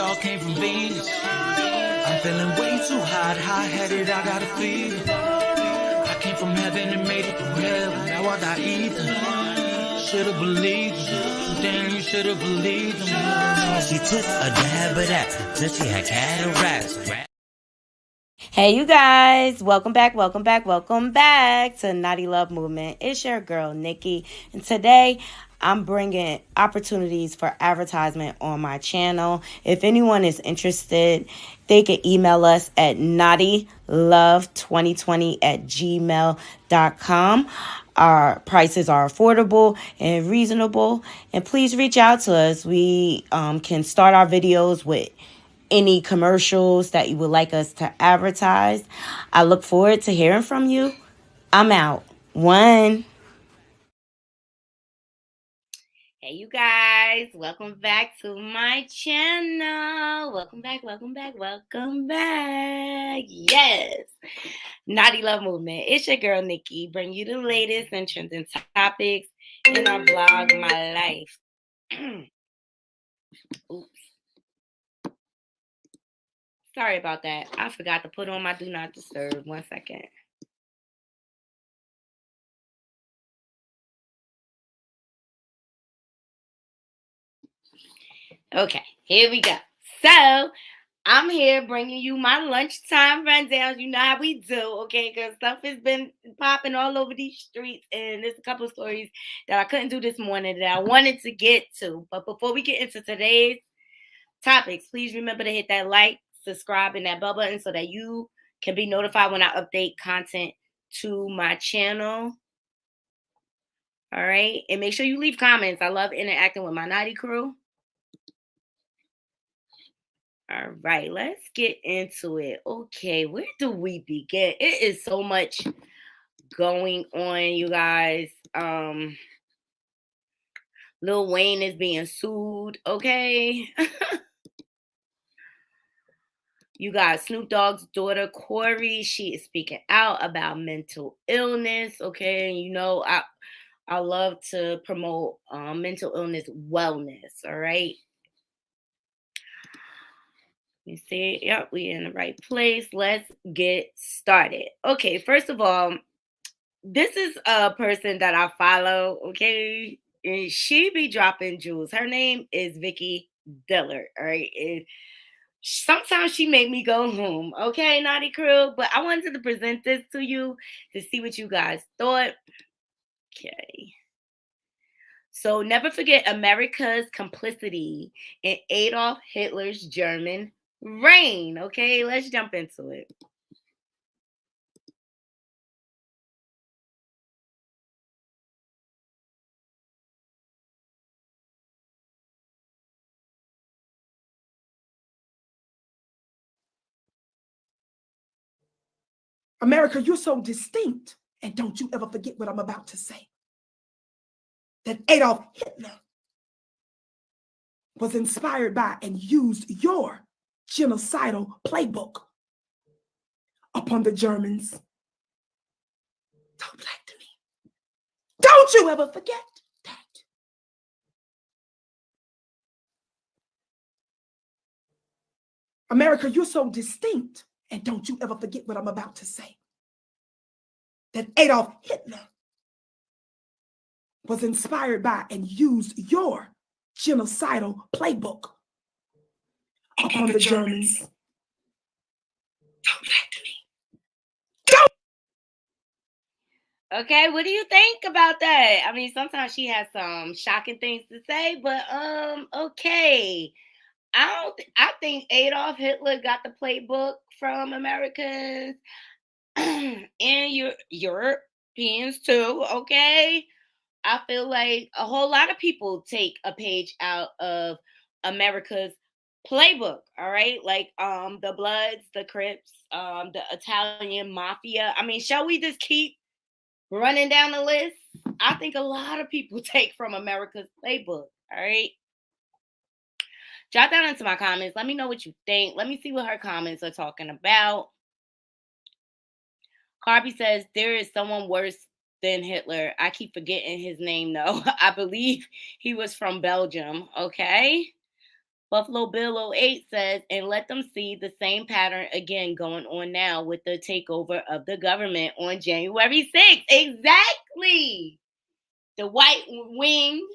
all came from Venus. I'm feeling way too high-headed, I got a fever. I came from heaven and made it through hell, now I got evil. Should've believed him, damn, you should've believed him. She took a dab of that till she had cataracts. Hey, you guys, welcome back to Naughty Love Movement. It's your girl, Nikki, and today I'm bringing opportunities for advertisement on my channel. If anyone is interested, they can email us at naughtylove2020@gmail.com. Our prices are affordable and reasonable, and please reach out to us. We can start our videos with any commercials that you would like us to advertise. I look forward to hearing from you. I'm out. One. Hey, you guys. Welcome back to my channel. Welcome back. Yes. Naughty Love Movement. It's your girl, Nikki. Bring you the latest and trending topics in our blog, My Life. Oops. Sorry about that. I forgot to put on my Do Not Disturb. 1 second. Okay, here we go. So, I'm here bringing you my lunchtime rundowns. You know how we do, okay? Because stuff has been popping all over these streets, and there's a couple of stories that I couldn't do this morning that I wanted to get to. But before we get into today's topics, please remember to hit that like, subscribe, and that bell button so that you can be notified when I update content to my channel. All right, and make sure you leave comments. I love interacting with my naughty crew. All right, let's get into it. Okay, where do we begin? It is so much going on, you guys. Lil Wayne is being sued, okay? You got Snoop Dogg's daughter, Corey. She is speaking out about mental illness, okay? You know, I love to promote mental illness wellness, all right? You see, yep, we in the right place. Let's get started. Okay, first of all, this is a person that I follow, okay? And she be dropping jewels. Her name is Vicky Dillard, all right? And sometimes she make me go home, okay, Naughty Crew? But I wanted to present this to you to see what you guys thought. Okay. So never forget America's complicity in Adolf Hitler's German reign, okay? Let's jump into it. America, you're so distinct. And don't you ever forget what I'm about to say. That Adolf Hitler was inspired by and used your genocidal playbook upon the Germans. Talk back to me. Don't you ever forget that. America, you're so distinct. And don't you ever forget what I'm about to say. That Adolf Hitler was inspired by and used your genocidal playbook upon the Germans. Talk back to me. Okay, what do you think about that? I mean, sometimes she has some shocking things to say, but okay. I think Adolf Hitler got the playbook from Americans and Europeans too, okay? I feel like a whole lot of people take a page out of America's playbook, all right? Like the Bloods, the Crips, the Italian mafia. I mean, shall we just keep running down the list? I think a lot of people take from America's playbook, all right? Drop down into my comments. Let me know what you think. Let me see what her comments are talking about. Carby says, there is someone worse than Hitler. I keep forgetting his name, though. I believe he was from Belgium, okay? Buffalo Bill 08 says, and let them see the same pattern again going on now with the takeover of the government on January 6th. Exactly. The white wing,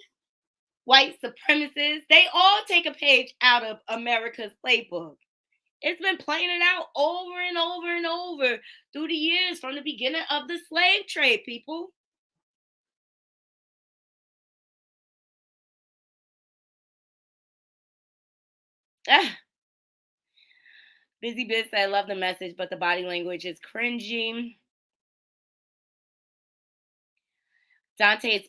white supremacists, they all take a page out of America's playbook. It's been playing it out over and over and over through the years from the beginning of the slave trade, people. Ah. Busy Biz said, I love the message, but the body language is cringy. Dante's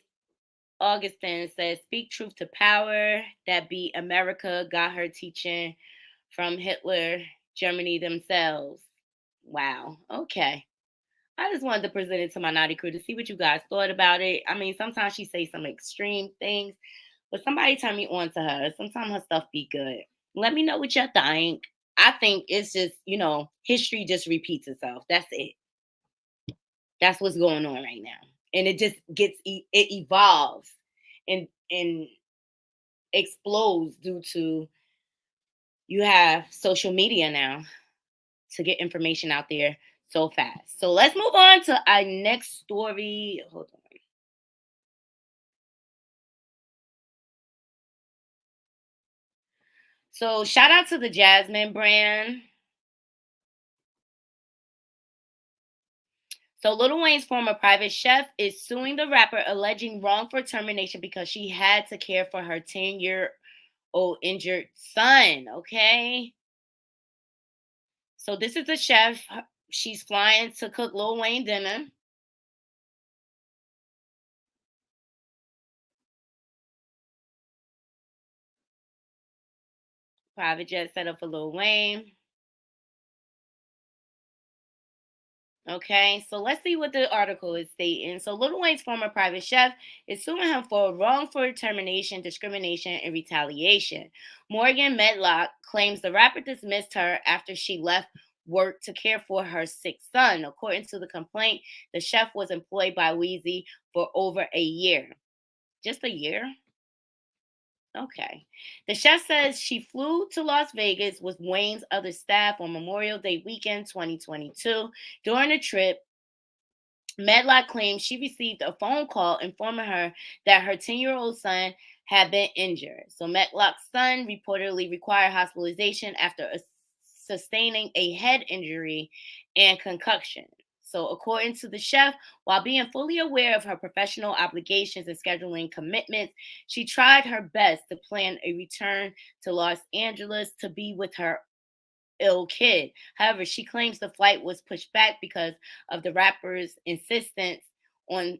Augustine says, speak truth to power. That be America got her teaching from Hitler, Germany themselves. Wow. Okay. I just wanted to present it to my naughty crew to see what you guys thought about it. I mean, sometimes she says some extreme things, but somebody turn me on to her. Sometimes her stuff be good. Let me know what you think. I think it's just, history just repeats itself. That's it. That's what's going on right now. And it just it evolves and explodes due to you have social media now to get information out there so fast. So let's move on to our next story. Hold on. So shout out to the Jasmine brand. So Lil Wayne's former private chef is suing the rapper alleging wrongful termination because she had to care for her 10-year-old injured son. Okay. So this is the chef. She's flying to cook Lil Wayne dinner. Private jet set up for Lil Wayne. Okay, so let's see what the article is stating. So Lil Wayne's former private chef is suing him for wrongful termination, discrimination, and retaliation. Morgan Medlock claims the rapper dismissed her after she left work to care for her sick son. According to the complaint, the chef was employed by Wheezy for over a year. Just a year? Okay. The chef says she flew to Las Vegas with Wayne's other staff on Memorial Day weekend 2022. During the trip, Medlock claims she received a phone call informing her that her 10-year-old son had been injured. So Medlock's son reportedly required hospitalization after sustaining a head injury and concussion. So, according to the chef, while being fully aware of her professional obligations and scheduling commitments, she tried her best to plan a return to Los Angeles to be with her ill kid. However, she claims the flight was pushed back because of the rapper's insistence on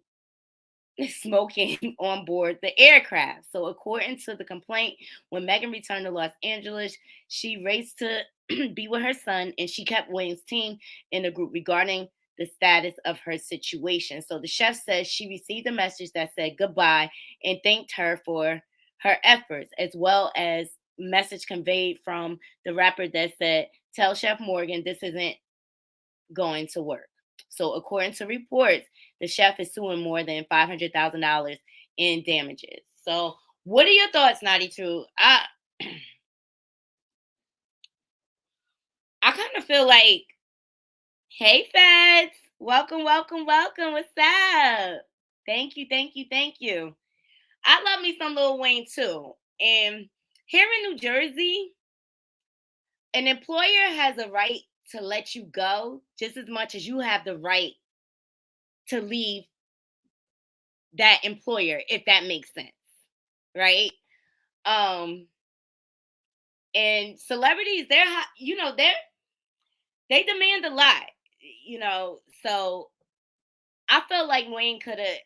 smoking on board the aircraft. So, according to the complaint, when Megan returned to Los Angeles, she raced to be with her son and she kept Wayne's team in the group regarding the status of her situation. So the chef says she received a message that said goodbye and thanked her for her efforts, as well as message conveyed from the rapper that said, tell Chef Morgan this isn't going to work. So according to reports, the chef is suing more than $500,000 in damages. So what are your thoughts, Naughty True? I kind of feel like, hey, Feds, welcome, welcome, welcome. What's up? Thank you, thank you, thank you. I love me some Lil Wayne too. And here in New Jersey, an employer has a right to let you go just as much as you have the right to leave that employer, if that makes sense. Right? And celebrities, they demand a lot, so I felt like Wayne could have,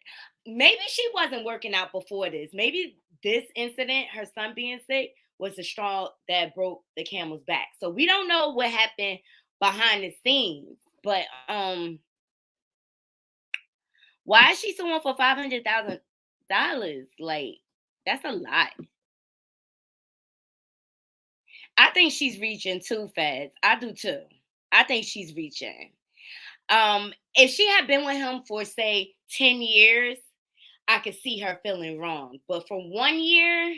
maybe she wasn't working out before this. Maybe this incident, her son being sick, was the straw that broke the camel's back. So we don't know what happened behind the scenes, but why is she suing for $500,000? Like, that's a lot. I think she's reaching too, Feds. I do too. I think she's reaching. If she had been with him for say 10 years, I could see her feeling wrong. But for 1 year,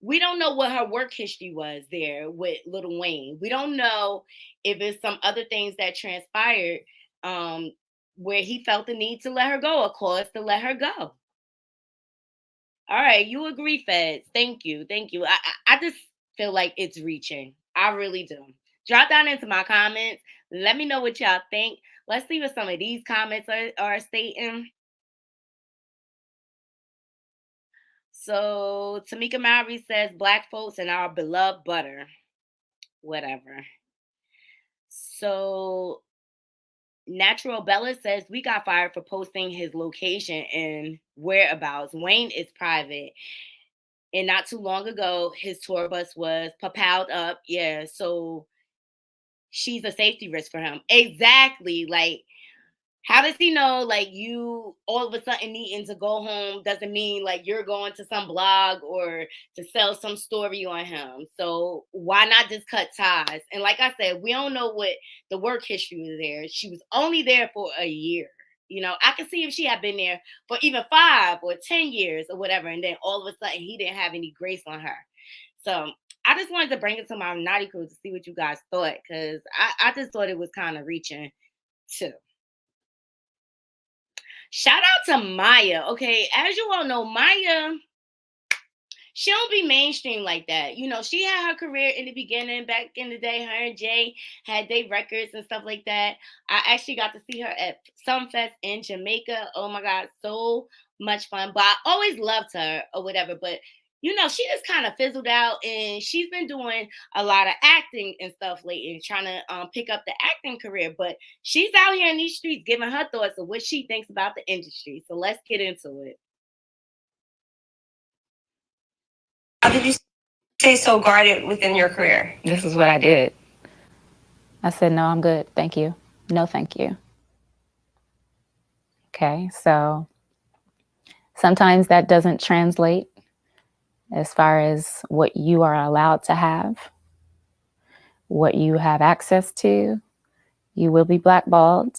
we don't know what her work history was there with Lil Wayne. We don't know if it's some other things that transpired where he felt the need to let her go, or cause to let her go. All right, you agree, Feds. Thank you. Thank you. I just feel like it's reaching. I really do. Drop down into my comments. Let me know what y'all think. Let's see what some of these comments are stating. So Tamika Mowry says black folks and our beloved butter. Whatever. So Natural Bella says we got fired for posting his location and whereabouts. Wayne is private. And not too long ago, his tour bus was propelled up. Yeah. So she's a safety risk for him. Exactly. Like, how does he know, like, you all of a sudden needing to go home doesn't mean like you're going to some blog or to sell some story on him? So why not just cut ties? And like I said, we don't know what the work history was there. She was only there for a year. You know, I can see if she had been there for even 5 or 10 years or whatever, and then all of a sudden he didn't have any grace on her. So I just wanted to bring it to my naughty crew to see what you guys thought, because I just thought it was kind of reaching too. Shout out to Maya. Okay, as you all know, Maya, she don't be mainstream like that. You know, she had her career in the beginning, back in the day. Her and Jay had their records and stuff like that. I actually got to see her at Sumfest in Jamaica. Oh my God, so much fun. But I always loved her or whatever. But you know, she just kind of fizzled out, and she's been doing a lot of acting and stuff lately, trying to pick up the acting career. But she's out here in these streets giving her thoughts of what she thinks about the industry. So let's get into it. How did you stay so guarded within your career? This is what I did. I said, no, I'm good. Thank you. No, thank you. Okay, so sometimes that doesn't translate as far as what you are allowed to have, what you have access to. You will be blackballed.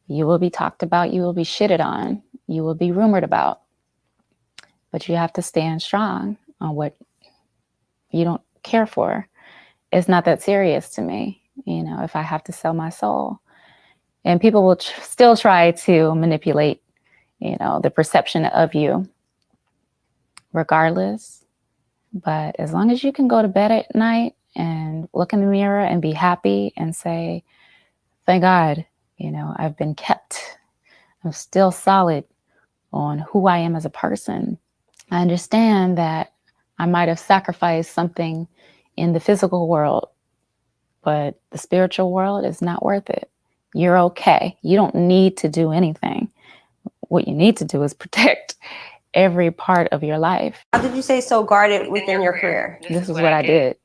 You will be talked about. You will be shitted on. You will be rumored about. But you have to stand strong on what you don't care for. It's not that serious to me, you know, if I have to sell my soul. And people will still try to manipulate, you know, the perception of you regardless. But as long as you can go to bed at night and look in the mirror and be happy and say, thank God, you know, I've been kept. I'm still solid on who I am as a person. I understand that I might have sacrificed something in the physical world, but the spiritual world is not worth it. You're okay. You don't need to do anything. What you need to do is protect every part of your life. How did you stay so guarded within your career? This is what I did.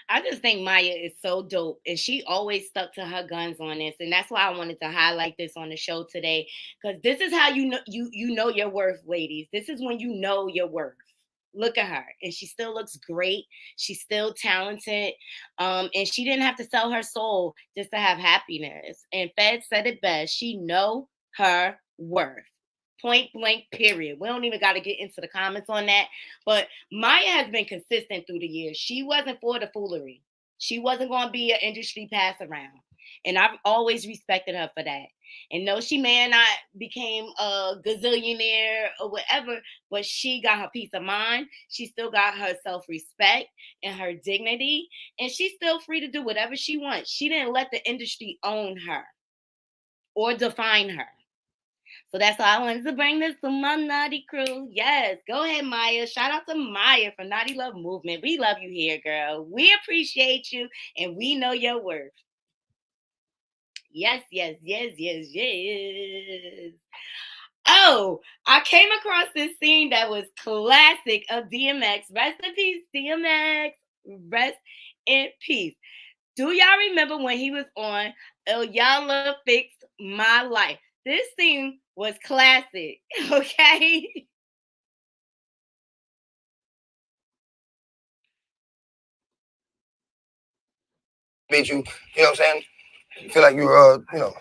I just think Maya is so dope, and she always stuck to her guns on this, and that's why I wanted to highlight this on the show today, because this is how you know your worth, ladies. This is when you know your worth. Look at her, and she still looks great. She's still talented, and she didn't have to sell her soul just to have happiness. And Fed said it best: she know her worth. Point blank, period. We don't even got to get into the comments on that. But Maya has been consistent through the years. She wasn't for the foolery. She wasn't going to be an industry pass around. And I've always respected her for that. And no, she may not became a gazillionaire or whatever, but she got her peace of mind. She still got her self-respect and her dignity. And she's still free to do whatever she wants. She didn't let the industry own her or define her. So that's why I wanted to bring this to my naughty crew. Yes, go ahead, Maya. Shout out to Maya from Naughty Love Movement. We love you here, girl. We appreciate you, and we know your worth. Yes, yes, yes, yes, yes. Oh, I came across this scene that was classic of DMX. Rest in peace, DMX. Rest in peace. Do y'all remember when he was on Iyanla Fixed My Life? This scene was classic, okay? Made you, you know what I'm saying? Feel like you were, you know.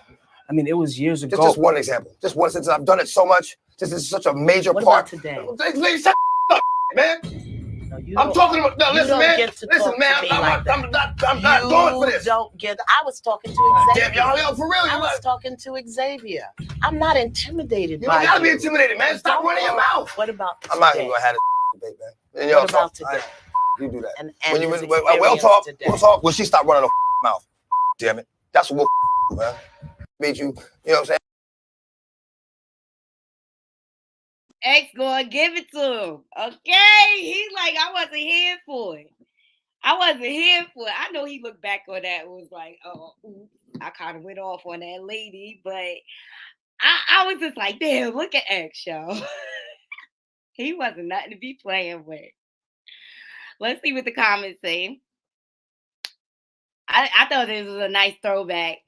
I mean, it was years ago. Just one example. Just one, since I've done it so much This is such a major What part. about today? Lady, shut up, man. No, you I'm don't- talking about. No, you listen, don't man. get to Listen, talk man. to me I'm like not that. going for this. You don't get. I was talking to Xavier. Damn, y'all for real. I You was talking to Xavier. I'm not intimidated by don't gotta be you. intimidated, man. Stop Don't running your go- mouth. What about I'm not today? even gonna have this debate, man. And y'all What about talk. All right? today? You do that. And When you his we'll experience talk. today. We'll talk. When she stop running her mouth. Damn it. That's what we'll do, man. Made you. You know what I'm saying? X gonna give it to him. Okay. He's like, I wasn't here for it. I wasn't here for it. I know he looked back on that and was like, oh, oops, I kind of went off on that lady, but I was just like, damn, look at X, yo. He wasn't nothing to be playing with. Let's see what the comments say. I thought this was a nice throwback.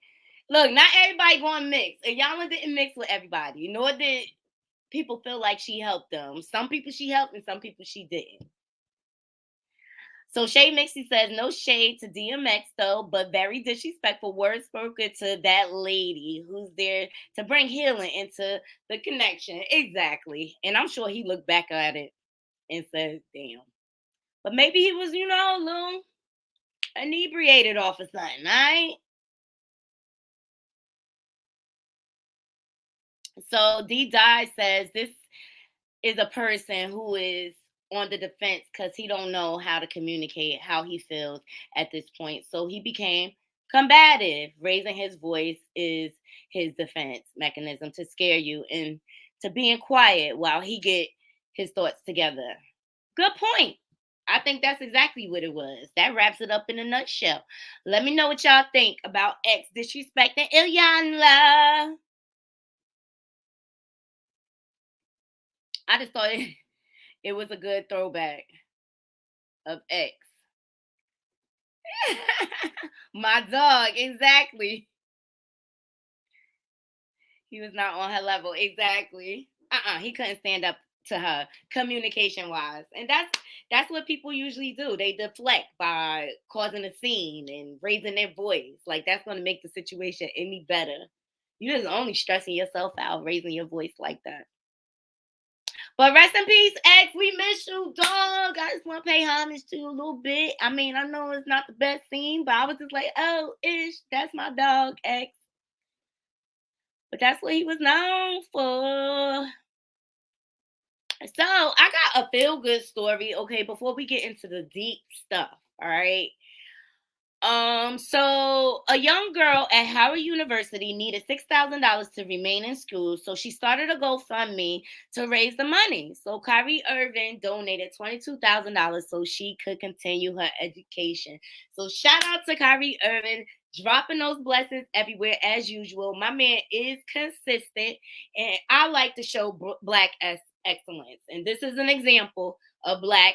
Look, not everybody going to mix. And y'all didn't mix with everybody. Nor did people feel like she helped them. Some people she helped and some people she didn't. So Shay Mixie says, no shade to DMX though, but very disrespectful words spoken to that lady who's there to bring healing into the connection. Exactly. And I'm sure he looked back at it and said, damn. But maybe he was, you know, a little inebriated off of something, right? So D Die says this is a person who is on the defense because he don't know how to communicate how he feels at this point. So he became combative. Raising his voice is his defense mechanism to scare you and to being quiet while he get his thoughts together. Good point. I think that's exactly what it was. That wraps it up in a nutshell. Let me know what y'all think about X disrespecting Iyanla. I just thought it was a good throwback of X. My dog, exactly. He was not on her level, exactly. He couldn't stand up to her communication wise, and that's what people usually do. They deflect by causing a scene and raising their voice. Like that's going to make the situation any better. You're just only stressing yourself out raising your voice like that. But rest in peace, X. We miss you, dog. I just want to pay homage to you a little bit. I mean, I know it's not the best scene, but I was just like, oh, ish, that's my dog, X. But that's what he was known for. So I got a feel-good story, okay, before we get into the deep stuff, all right? So a young girl at Howard University needed $6,000 to remain in school, so she started a GoFundMe to raise the money. So Kyrie Irving donated $22,000 so she could continue her education. So shout out to Kyrie Irving, dropping those blessings everywhere as usual. My man is consistent, and I like to show Black excellence, and this is an example of Black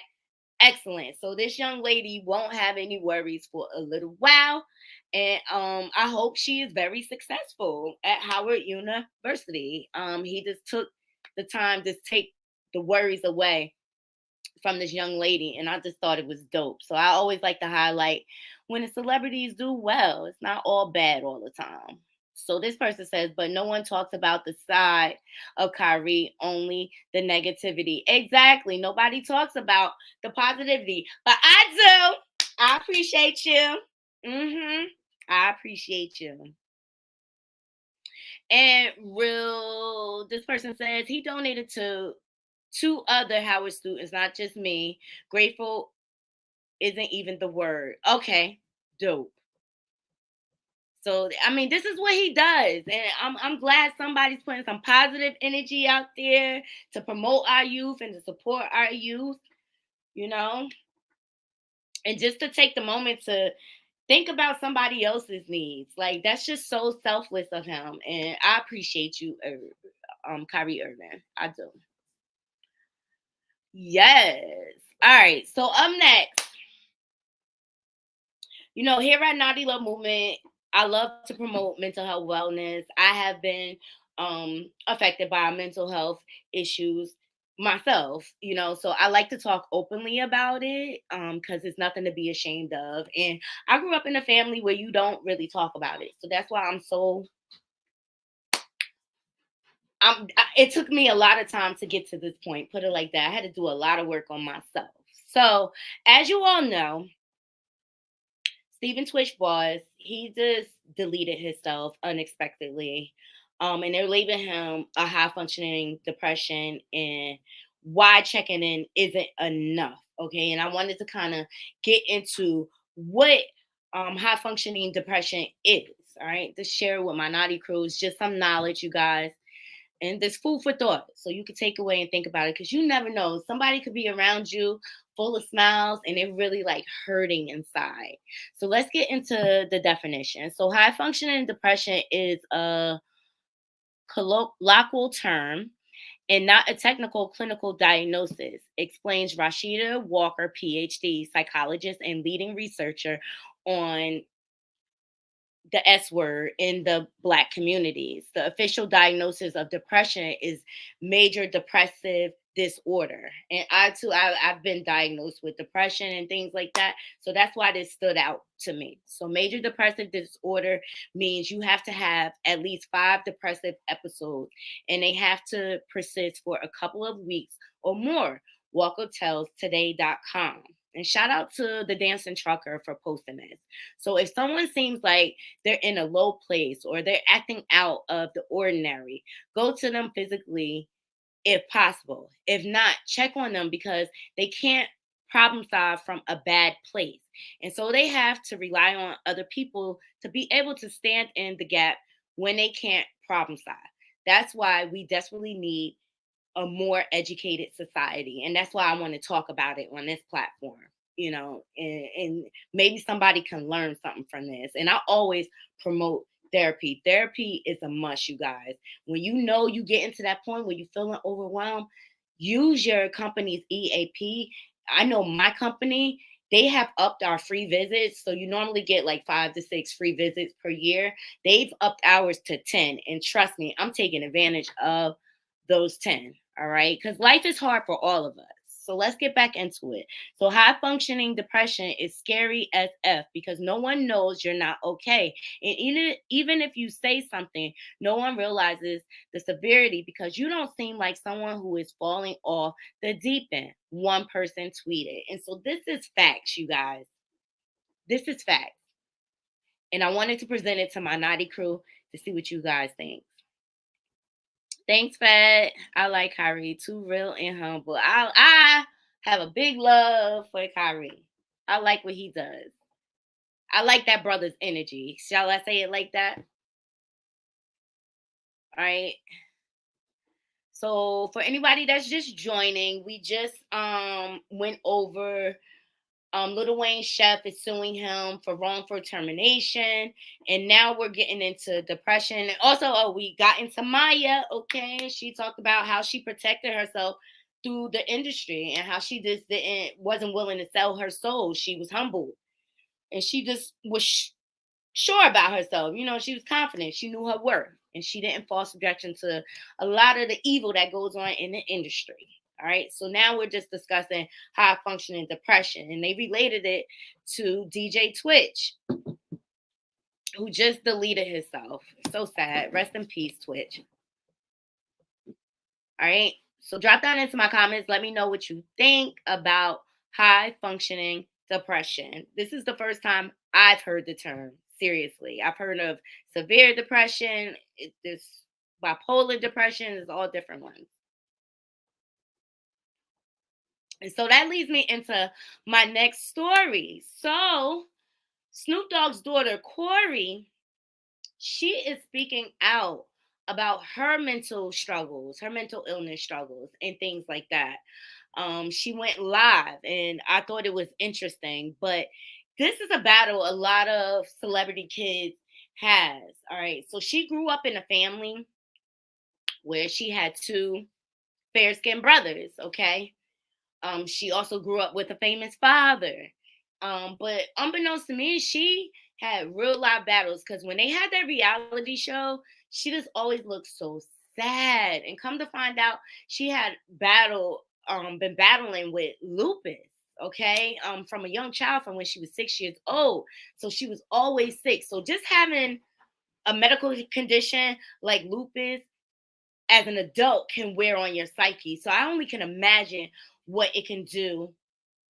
excellent. So this young lady won't have any worries for a little while. And I hope she is very successful at Howard University. He just took the time to take the worries away from this young lady. And I just thought it was dope. So I always like to highlight when the celebrities do well, it's not all bad all the time. So this person says, but no one talks about the side of Kyrie, only the negativity. Exactly. Nobody talks about the positivity, but I do. I appreciate you. I appreciate you. And this person says he donated to 2 other Howard students, not just me. Grateful isn't even the word. Okay, dope. So I mean, this is what he does, and I'm glad somebody's putting some positive energy out there to promote our youth and to support our youth, you know, and just to take the moment to think about somebody else's needs. Like that's just so selfless of him, and I appreciate you, Kyrie Irving. I do. Yes. All right. So up next, you know, here at Naughty Love Movement, I love to promote mental health wellness. I have been affected by mental health issues myself, you know, so I like to talk openly about it because it's nothing to be ashamed of. And I grew up in a family where you don't really talk about it. So that's why it took me a lot of time to get to this point, put it like that. I had to do a lot of work on myself. So, as you all know, Stephen Twitch Boss, he just deleted himself unexpectedly. And they're labeling him a high functioning depression, and why checking in isn't enough. Okay. And I wanted to kind of get into what high functioning depression is. All right. To share with my naughty crews, just some knowledge, you guys. And there's food for thought. So you can take away and think about it, because you never know. Somebody could be around you full of smiles and they're really like hurting inside. So let's get into the definition. So high functioning depression is a colloquial term and not a technical clinical diagnosis, explains Rashida Walker, PhD, psychologist and leading researcher on the S word in the Black communities. The official diagnosis of depression is major depressive disorder. And I've been diagnosed with depression and things like that. So that's why this stood out to me. So major depressive disorder means you have to have at least 5 depressive episodes, and they have to persist for a couple of weeks or more. Walker tells today.com. And shout out to the Dancing Trucker for posting this. So if someone seems like they're in a low place or they're acting out of the ordinary, go to them physically if possible. If not, check on them, because they can't problem solve from a bad place. And so they have to rely on other people to be able to stand in the gap when they can't problem solve. That's why we desperately need a more educated society. And that's why I want to talk about it on this platform, and maybe somebody can learn something from this. And I always promote therapy. Therapy is a must, you guys. When you get into that point where you're feeling overwhelmed, use your company's EAP. I know my company, they have upped our free visits. So you normally get like 5 to 6 free visits per year. They've upped ours to 10. And trust me, I'm taking advantage of those 10. All right. Because life is hard for all of us. So let's get back into it. So high functioning depression is scary as F, because no one knows you're not okay. And even if you say something, no one realizes the severity, because you don't seem like someone who is falling off the deep end. One person tweeted. And so this is facts, you guys. This is facts. And I wanted to present it to my naughty crew to see what you guys think. Thanks, Fat. I like Kyrie. Too real and humble. I have a big love for Kyrie. I like what he does. I like that brother's energy. Shall I say it like that? All right. So for anybody that's just joining, we just went over Lil Wayne's chef is suing him for wrongful termination. And now we're getting into depression. And also, we got into Maya. Okay. She talked about how she protected herself through the industry and how she just wasn't willing to sell her soul. She was humble. And she just was sure about herself. She was confident. She knew her worth. And she didn't fall subjection to a lot of the evil that goes on in the industry. All right. So now we're just discussing high functioning depression. And they related it to DJ Twitch, who just deleted himself. So sad. Rest in peace, Twitch. All right. So drop down into my comments. Let me know what you think about high functioning depression. This is the first time I've heard the term. Seriously. I've heard of severe depression. This bipolar depression is all different ones. And so that leads me into my next story. So Snoop Dogg's daughter, Corey, she is speaking out about her mental struggles, her mental illness struggles, and things like that. She went live, and I thought it was interesting. But this is a battle a lot of celebrity kids has. All right. So she grew up in a family where she had 2 fair-skinned brothers. Okay. She also grew up with a famous father. But unbeknownst to me, she had real life battles, because when they had their reality show, she just always looked so sad. And come to find out, she had been battling with lupus, okay, from a young child, from when she was 6 years old. So she was always sick. So just having a medical condition like lupus as an adult can wear on your psyche. So I only can imagine what it can do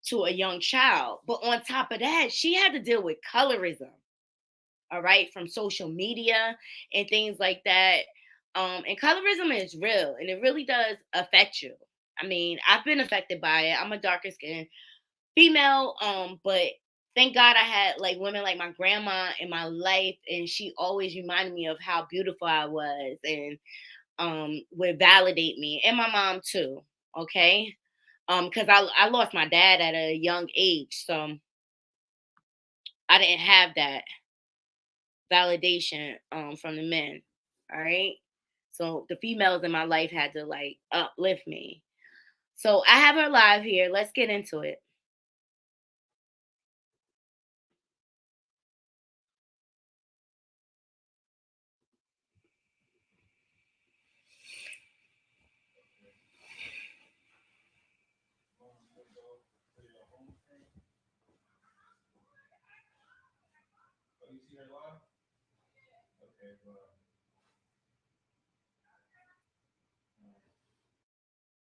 to a young child. But on top of that, she had to deal with colorism, all right, from social media and things like that. And colorism is real and it really does affect you. I mean, I've been affected by it. I'm a darker skinned female, but thank God I had like women like my grandma in my life, and she always reminded me of how beautiful I was and would validate me, and my mom too. Okay. Because I lost my dad at a young age, so I didn't have that validation from the men. All right. So the females in my life had to like uplift me. So I have her live here. Let's get into it.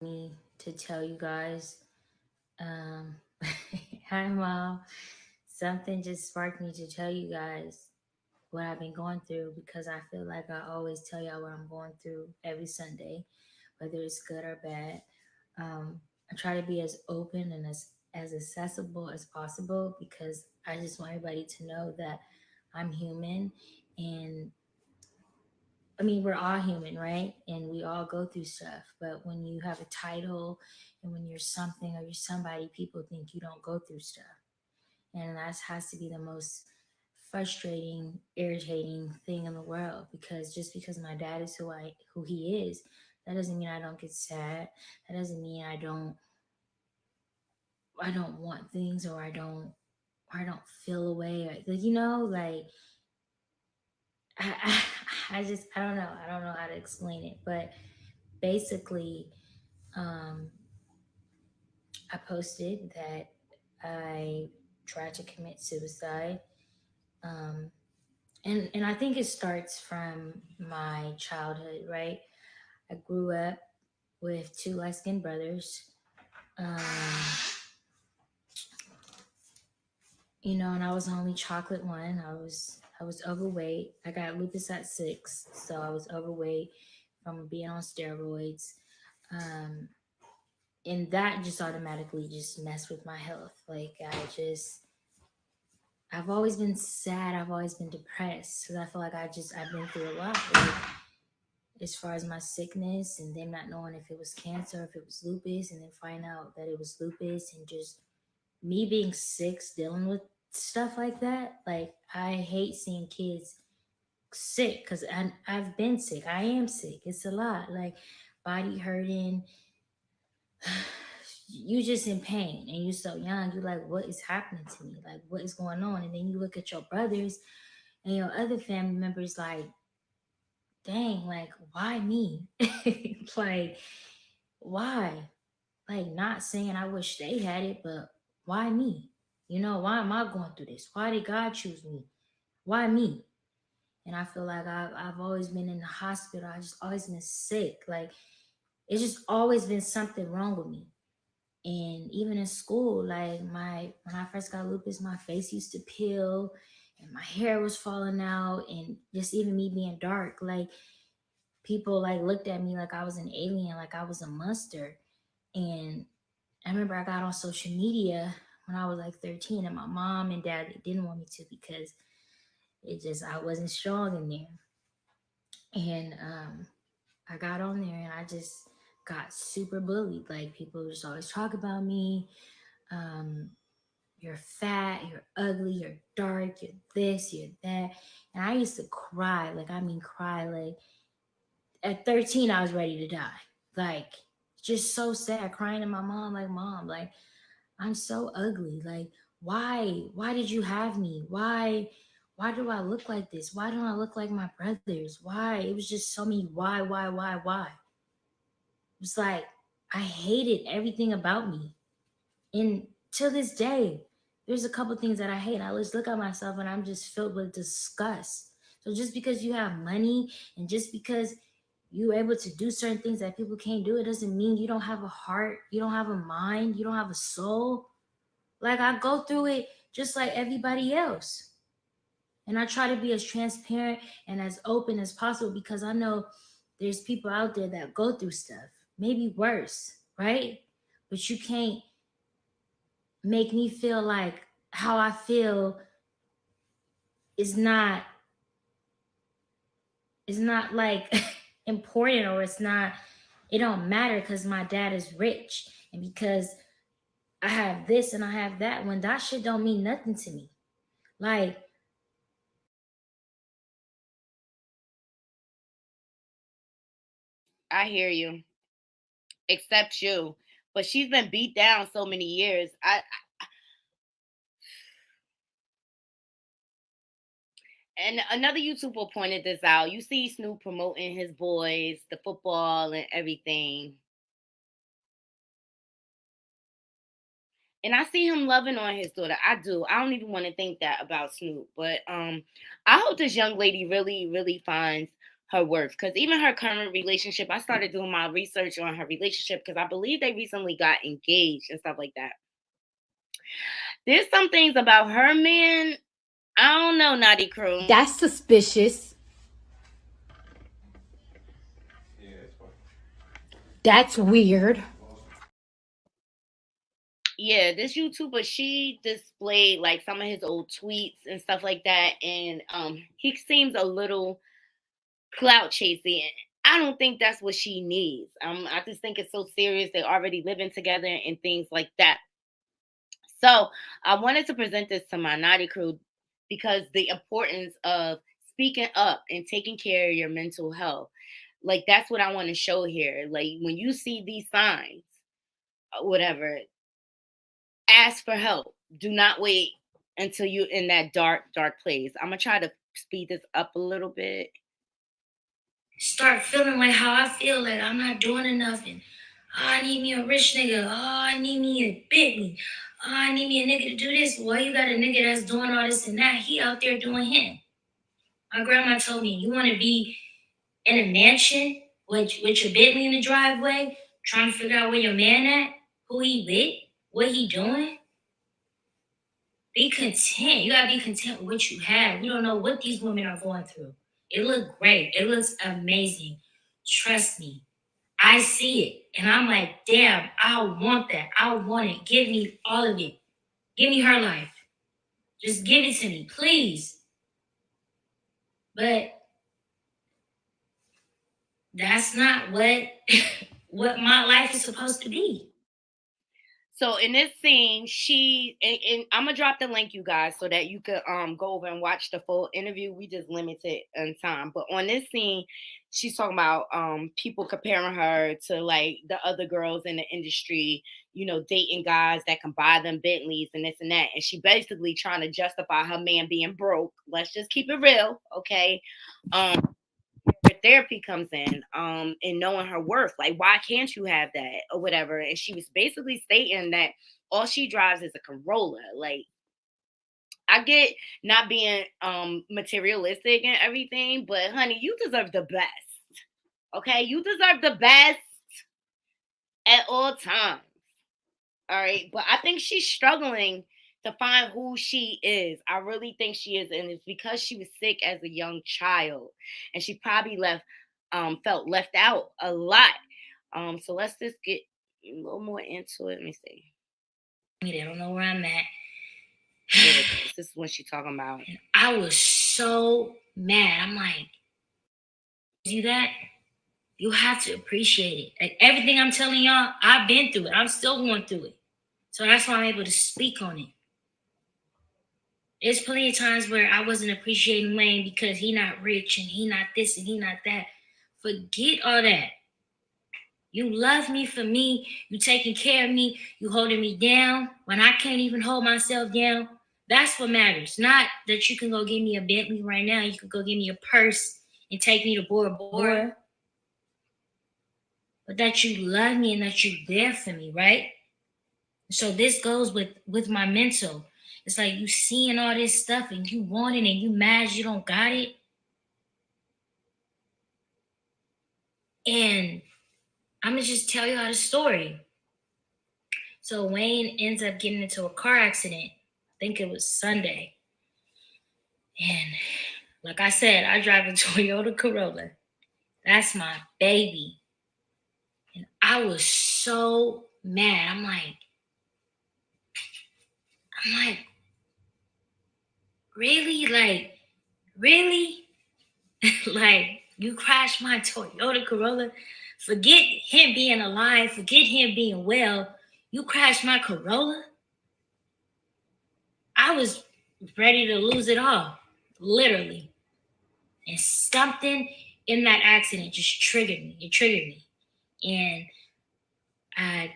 Me to tell you guys, um, hi mom, something just sparked me to tell you guys what I've been going through, because I feel like I always tell y'all what I'm going through every Sunday, whether it's good or bad. I try to be as open and as accessible as possible, because I just want everybody to know that I'm human. And I mean, we're all human, right? And we all go through stuff. But when you have a title and when you're something or you're somebody, people think you don't go through stuff. And that has to be the most frustrating, irritating thing in the world, because just because my dad is who he is, that doesn't mean I don't get sad. That doesn't mean I don't want things, or I don't feel away, or like I, I don't know. I don't know how to explain it, but basically, um, I posted that I tried to commit suicide. Um, and I think it starts from my childhood, right? I grew up with two light skinned brothers. Um, and I was the only chocolate one. I was overweight. I got lupus at 6, so I was overweight from being on steroids. Um, and that just automatically just messed with my health. Like I've always been sad. I've always been depressed, because I feel like I've been through a lot. Like, as far as my sickness, and them not knowing if it was cancer, if it was lupus, and then find out that it was lupus, and just me being sick, dealing with stuff like that. Like, I hate seeing kids sick, because I've been sick. I am sick. It's a lot. Like, body hurting. You just in pain, and you're so young. You're like, what is happening to me? Like, what is going on? And then you look at your brothers and your other family members, like, dang, like, why me? Like, why? Like, not saying I wish they had it, but why me? Why am I going through this? Why did God choose me? Why me? And I feel like I've always been in the hospital. I just always been sick. Like, it's just always been something wrong with me. And even in school, like when I first got lupus, my face used to peel and my hair was falling out, and just even me being dark, like people like looked at me like I was an alien, like I was a monster. And I remember I got on social media when I was like 13, and my mom and dad, they didn't want me to, because I wasn't strong in there. And I got on there and I just got super bullied. Like, people just always talk about me. You're fat, you're ugly, you're dark, you're this, you're that. And I used to cry, cry. Like, at 13, I was ready to die. Like, just so sad, crying to my mom, like, Mom, like, I'm so ugly. Like, why did you have me? Why do I look like this? Why don't I look like my brothers? Why? It was just so many why. It was like, I hated everything about me. And to this day, there's a couple things that I hate. I just look at myself and I'm just filled with disgust. So just because you have money, and just because you're able to do certain things that people can't do, it doesn't mean you don't have a heart, you don't have a mind, you don't have a soul. Like, I go through it just like everybody else. And I try to be as transparent and as open as possible because I know there's people out there that go through stuff, maybe worse, right? But you can't make me feel like how I feel is not like important, or it don't matter because my dad is rich and because I have this and I have that, when that shit don't mean nothing to me. Like, I hear you. Except you. But she's been beat down so many years. And another YouTuber pointed this out. You see Snoop promoting his boys, the football and everything. And I see him loving on his daughter. I do. I don't even want to think that about Snoop. But I hope this young lady really, really finds her worth. Because even her current relationship, I started doing my research on her relationship because I believe they recently got engaged and stuff like that. There's some things about her man. I don't know, Naughty Crew. That's suspicious. That's weird. Yeah, this YouTuber, she displayed like some of his old tweets and stuff like that, and he seems a little clout chasing. I don't think that's what she needs. I just think it's so serious. They're already living together and things like that. So I wanted to present this to my Naughty Crew because the importance of speaking up and taking care of your mental health. Like, that's what I want to show here. Like, when you see these signs, whatever, ask for help. Do not wait until you're in that dark place. I'm gonna try to speed this up a little bit. start feeling like how I feel, like I'm not doing enough, and I need me a rich nigga. I need me a Bentley. I need me a nigga to do this. Why you got a nigga that's doing all this and that? He out there doing him. My grandma told me, you want to be in a mansion with your Bentley in the driveway, trying to figure out where your man at, who he with, what he doing. Be content. You gotta be content with what you have. You don't know what these women are going through. It looks great. It looks amazing. Trust me. I see it. And I'm like, damn, I want that. I want it. Give me all of it. Give me her life. Just give it to me, please. But that's not what what my life is supposed to be. So in this scene, and I'm gonna drop the link, you guys, so that you could go over and watch the full interview. We just limited in time, but on this scene, she's talking about people comparing her to like the other girls in the industry, dating guys that can buy them Bentleys and this and that, and she basically trying to justify her man being broke. Let's just keep it real, okay? Therapy comes in and knowing her worth, like, why can't you have that or whatever. And she was basically stating that all she drives is a Corolla. Like, I get not being materialistic and everything, but honey, you deserve the best. Okay, you deserve the best at all times. All right, but I think she's struggling to find who she is. I really think she is, and it's because she was sick as a young child, and she probably felt left out a lot. So let's just get a little more into it. Let me see. They don't know where I'm at. This is what she's talking about. I was so mad. I'm like, do that? You have to appreciate it. Like, everything I'm telling y'all, I've been through it. I'm still going through it. So that's why I'm able to speak on it. There's plenty of times where I wasn't appreciating Wayne because he not rich and he not this and he not that. Forget all that. You love me for me. You taking care of me. You holding me down when I can't even hold myself down. That's what matters. Not that you can go give me a Bentley right now. You can go give me a purse and take me to Bora Bora. But that you love me and that you're there for me, right? So this goes with my mental. It's like you seeing all this stuff and you want it and you mad you don't got it. And I'm gonna just tell y'all the story. So Wayne ends up getting into a car accident. I think it was Sunday. And like I said, I drive a Toyota Corolla. That's my baby. And I was so mad. I'm like, really? Like, really? Like, you crashed my Toyota Corolla? Forget him being alive. Forget him being well. You crashed my Corolla? I was ready to lose it all, literally. And something in that accident just triggered me. It triggered me. And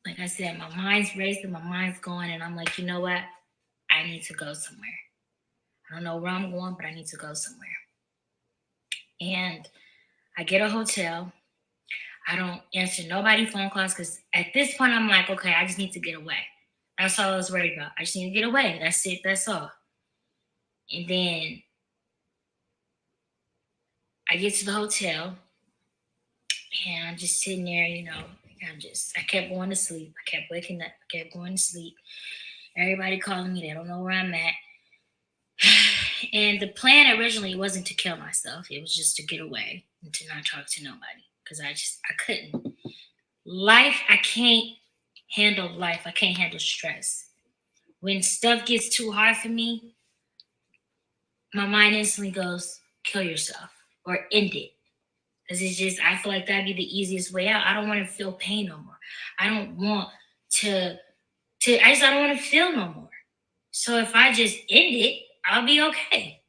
like I said, my mind's racing, my mind's going, and I'm like, you know what? I need to go somewhere. I don't know where I'm going, but I need to go somewhere. And I get a hotel. I don't answer nobody's phone calls because at this point, I'm like, okay, I just need to get away. That's all I was worried about. I just need to get away. That's it. That's all. And then I get to the hotel and I'm just sitting there, you know, I kept going to sleep. I kept waking up. I kept going to sleep. Everybody calling me. They don't know where I'm at. And the plan originally wasn't to kill myself. It was just to get away and to not talk to nobody because I couldn't. Life, I can't handle life. I can't handle stress. When stuff gets too hard for me, my mind instantly goes, kill yourself or end it. Because it's just, I feel like that'd be the easiest way out. I don't want to feel pain no more. I don't want I don't want to feel no more. So if I just end it, I'll be okay.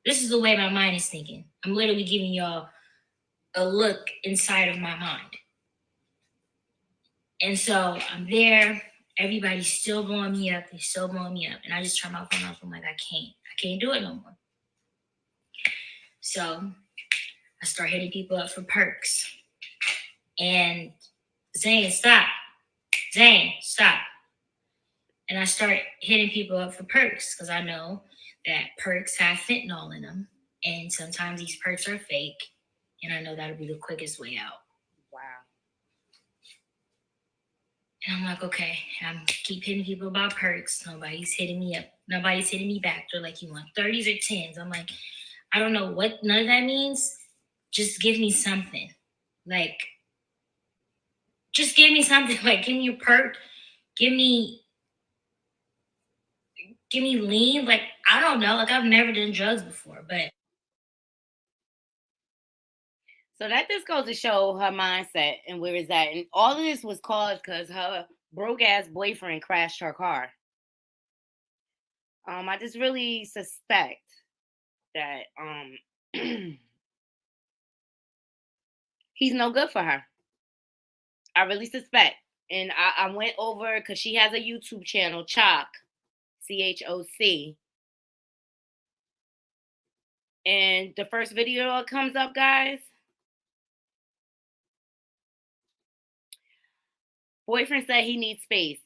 This is the way my mind is thinking. I'm literally giving y'all a look inside of my mind. And so I'm there. Everybody's still blowing me up. They're still blowing me up. And I just turn my phone off. I'm like, I can't do it no more. So I start hitting people up for perks. And Zane, stop. And I start hitting people up for perks because I know that perks have fentanyl in them. And sometimes these perks are fake. And I know that'll be the quickest way out. Wow. And I'm like, okay, I'm keep hitting people about perks. Nobody's hitting me up. Nobody's hitting me back. They're like, you want 30s or 10s? I'm like, I don't know what none of that means. Just give me something. Like, just give me something. Like, give me a perk. Give me lean. Like, I don't know. Like, I've never done drugs before, but. So that just goes to show her mindset and where it's at. And all of this was caused because her broke ass boyfriend crashed her car. I just really suspect that he's no good for her. I really suspect. And I went over because she has a YouTube channel, Choc, CHOC. And the first video that comes up, guys, boyfriend said he needs space.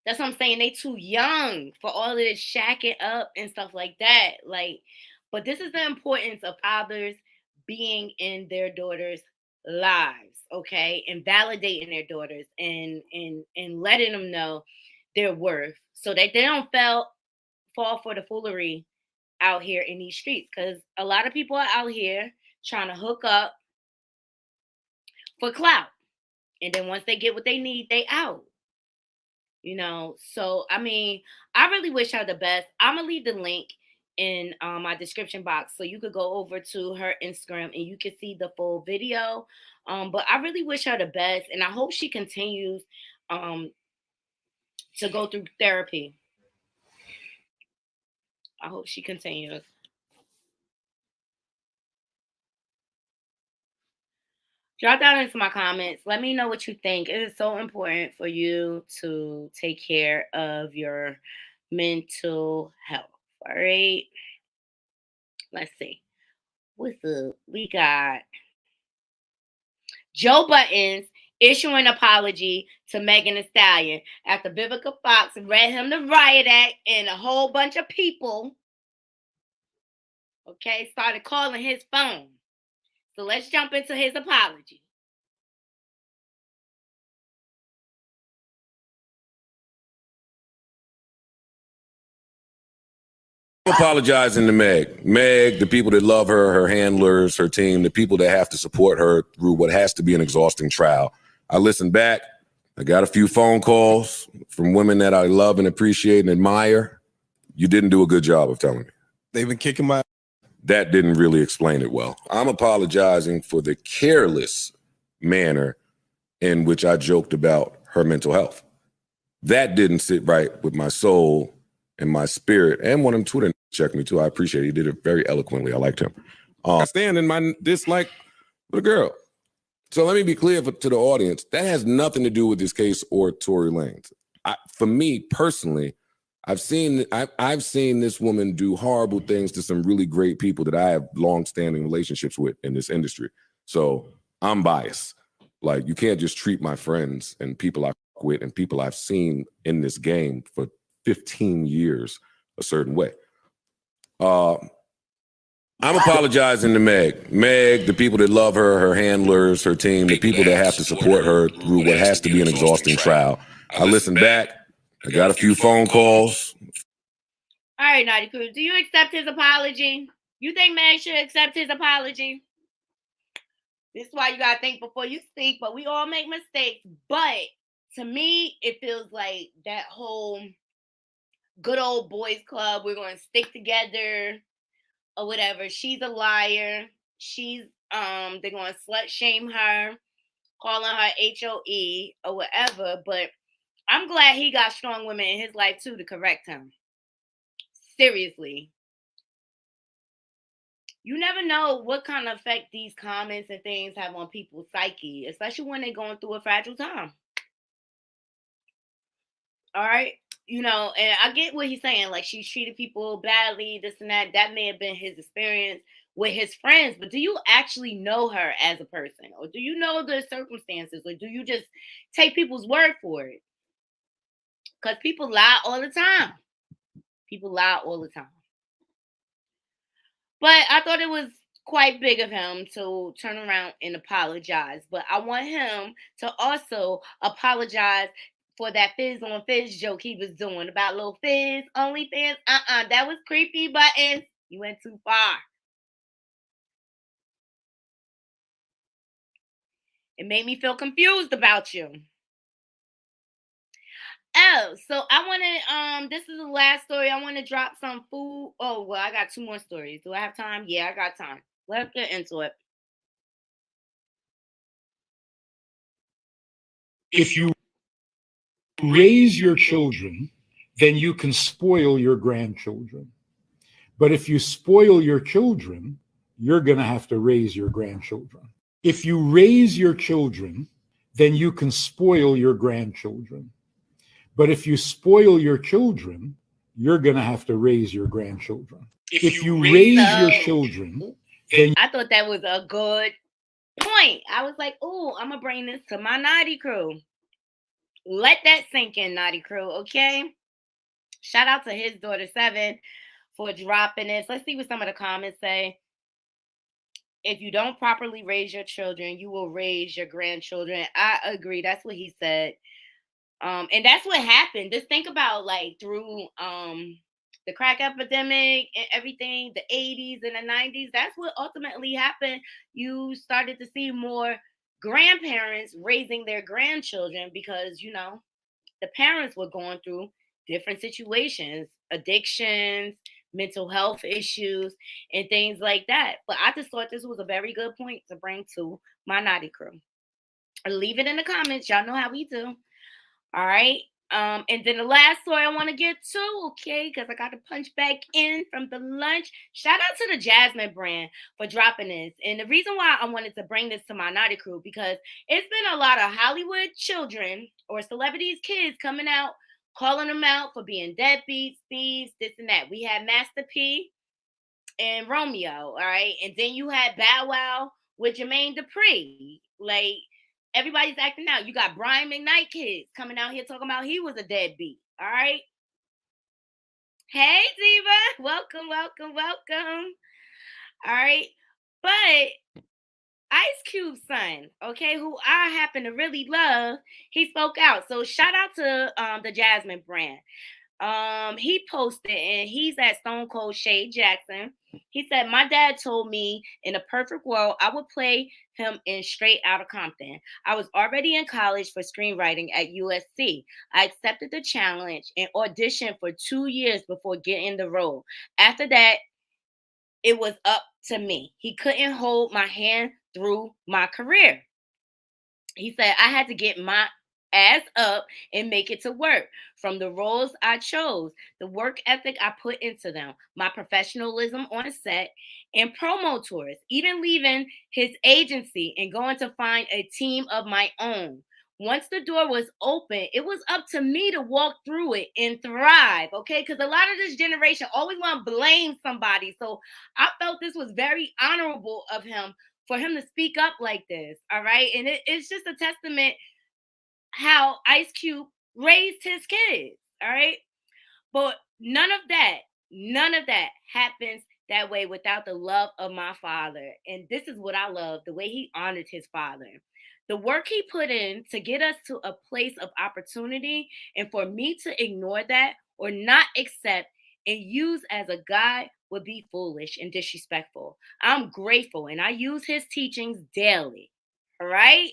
That's what I'm saying. They too young for all of this shacking up and stuff like that. Like, but this is the importance of fathers being in their daughters' lives, okay, and validating their daughters and letting them know their worth, so that they don't fall for the foolery out here in these streets. Because a lot of people are out here trying to hook up for clout, and then once they get what they need, they out. You know, so I mean, I really wish her the best. I'm gonna leave the link in my description box so you could go over to her Instagram and you can see the full video. But I really wish her the best, and I hope she continues to go through therapy. I hope she continues. Drop down into my comments. Let me know what you think. It is so important for you to take care of your mental health. All right. Let's see. What's up? We got Joe Buttons issuing an apology to Megan Thee Stallion after Vivica Fox read him the riot act and a whole bunch of people, okay, started calling his phone. So let's jump into his apology. Apologizing to Meg, the people that love her, her handlers, her team, the people that have to support her through what has to be an exhausting trial. I listened back. I got a few phone calls from women that I love and appreciate and admire. You didn't do a good job of telling me. They've been kicking my... That didn't really explain it well. I'm apologizing for the careless manner in which I joked about her mental health. That didn't sit right with my soul and my spirit. And one on Twitter checked me too. I appreciate it. He did it very eloquently. I liked him. I stand in my dislike for the girl. So let me be clear to the audience. That has nothing to do with this case or Tory Lanez. For me personally, I've seen this woman do horrible things to some really great people that I have long-standing relationships with in this industry. So I'm biased. Like, you can't just treat my friends and people I fuck with and people I've seen in this game for 15 years a certain way. I'm apologizing to Meg, the people that love her, her handlers, her team, the people that have to support her through what has to be an exhausting trial. I listened back. I got a few phone calls. All right, Naughty Crew, do you accept his apology? You think Meg should accept his apology? This is why you gotta think before you speak, but we all make mistakes. But to me, it feels like that whole good old boys club, we're gonna stick together or whatever. She's a liar. They're gonna slut shame her, calling her HOE or whatever. But I'm glad he got strong women in his life too to correct him. Seriously. You never know what kind of effect these comments and things have on people's psyche, especially when they're going through a fragile time. All right. You know, and I get what he's saying. Like, she treated people badly, this and that. That may have been his experience with his friends. But do you actually know her as a person? Or do you know the circumstances? Or do you just take people's word for it? Because people lie all the time. People lie all the time. But I thought it was quite big of him to turn around and apologize. But I want him to also apologize for that Fizz on Fizz joke he was doing about little Fizz, OnlyFans. That was creepy, Buttons. You went too far. It made me feel confused about you. Oh, so I want to, this is the last story. I want to drop some food. Oh, well, I got 2 more stories. Do I have time? Yeah, I got time. Let's get into it. If you raise your children, then you can spoil your grandchildren. But if you spoil your children, you're going to have to raise your grandchildren. If you raise your children, then you can spoil your grandchildren. But if you spoil your children, you're going to have to raise your grandchildren. If you raise your children, then... I thought that was a good point. I was like, oh, I'm going to bring this to my Naughty Crew. Let that sink in, Naughty Crew, okay? Shout out to his daughter, 7, for dropping this. Let's see what some of the comments say. If you don't properly raise your children, you will raise your grandchildren. I agree. That's what he said. And that's what happened. Just think about, like, through the crack epidemic and everything, the 80s and the 90s. That's what ultimately happened. You started to see more grandparents raising their grandchildren because, you know, the parents were going through different situations, addictions, mental health issues, and things like that. But I just thought this was a very good point to bring to my Naughty Crew. Leave it in the comments. Y'all know how we do. All right. And then the last story I want to get to, okay, because I got to punch back in from the lunch. Shout out to the Jasmine brand for dropping this. And the reason why I wanted to bring this to my Naughty Crew, because it's been a lot of Hollywood children or celebrities' kids coming out, calling them out for being deadbeats, thieves, this and that. We had Master P and Romeo, all right? And then you had Bow Wow with Jermaine Dupri. Like, everybody's acting out. You got Brian McKnight kids coming out here talking about he was a deadbeat. All right. Hey, Diva. Welcome, welcome, welcome. All right. But Ice Cube's son, okay, who I happen to really love, he spoke out. So shout out to the Jasmine brand. He posted, and he's at Stone Cold Shade Jackson. He said, "My dad told me in a perfect world I would play him in Straight Outta Compton. I was already in college for screenwriting at USC. I accepted the challenge and auditioned for 2 years before getting the role. After that, it was up to me. He couldn't hold my hand through my career. He said, I had to get my ass up and make it to work. From the roles I chose, the work ethic I put into them, my professionalism on set, and promo tours, even leaving his agency and going to find a team of my own. Once the door was open, it was up to me to walk through it and thrive, okay? Because a lot of this generation always want to blame somebody. So I felt this was very honorable of him for him to speak up like this, all right? And it's just a testament how Ice Cube raised his kids, all right? But none of that happens that way without the love of my father. And this is what I love, the way he honored his father. The work he put in to get us to a place of opportunity, and for me to ignore that or not accept and use as a guide would be foolish and disrespectful. I'm grateful and I use his teachings daily. All right?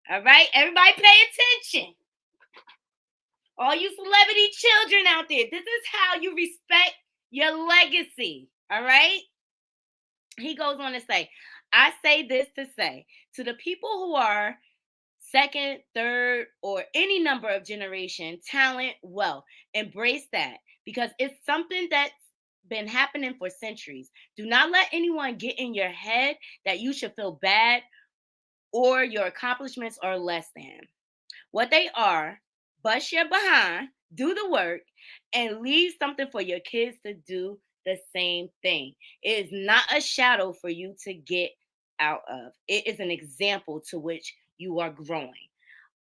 All right? Everybody pay attention. All you celebrity children out there, this is how you respect your legacy. All right? He goes on to say, I say this to say to the people who are second, third, or any number of generation, talent, wealth, embrace that because it's something that's been happening for centuries. Do not let anyone get in your head that you should feel bad or your accomplishments are less than. What they are, bust your behind, do the work, and leave something for your kids to do the same thing. It is not a shadow for you to get out of. It is an example to which you are growing.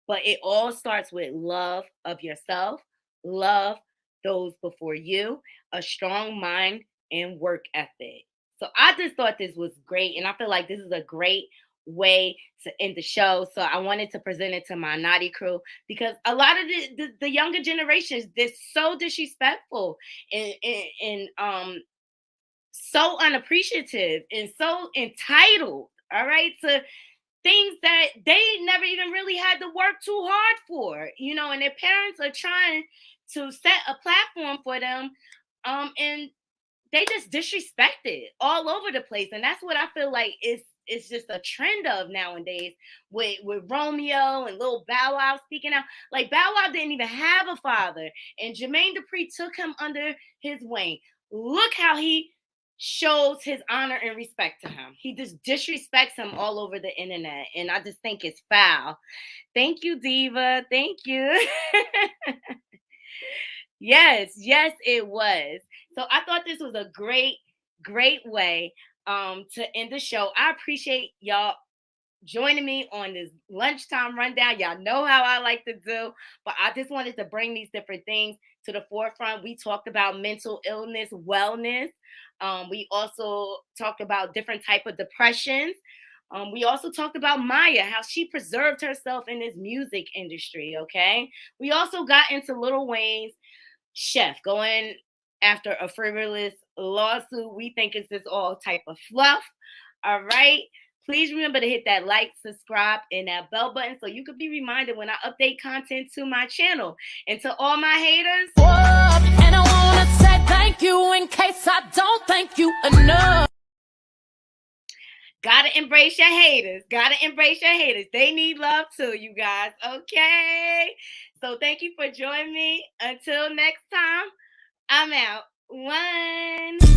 But it all starts with love of yourself, love those before you, a strong mind, and work ethic. So I just thought this was great. And I feel like this is a great way to end the show. So I wanted to present it to my naughty crew because a lot of the younger generations, they're so disrespectful and so unappreciative and so entitled, all right, to things that they never even really had to work too hard for, you know, and their parents are trying to set a platform for them, and they just disrespect it all over the place. And that's what I feel like it's just a trend of nowadays with Romeo and Lil Bow Wow speaking out. Like Bow Wow didn't even have a father, and Jermaine Dupri took him under his wing. Look how he shows his honor and respect to him. He just disrespects him all over the internet, and I just think it's foul. Thank you, Diva. Thank you. Yes, it was. So I thought this was a great way to end the show. I appreciate y'all joining me on this lunchtime rundown. Y'all know how I like to do, but I just wanted to bring these different things to the forefront. We talked about mental illness, wellness. We also talked about different type of depressions. We also talked about Maya, how she preserved herself in this music industry, okay? We also got into Lil Wayne's Chef going after a frivolous lawsuit. We think it's just all type of fluff, all right? Please remember to hit that like, subscribe, and that bell button so you can be reminded when I update content to my channel. And to all my haters, And I wanna say thank you in case I don't thank you enough. gotta embrace your haters. Gotta embrace your haters. They need love too, you guys. Okay. So thank you for joining me. Until next time, I'm out. One.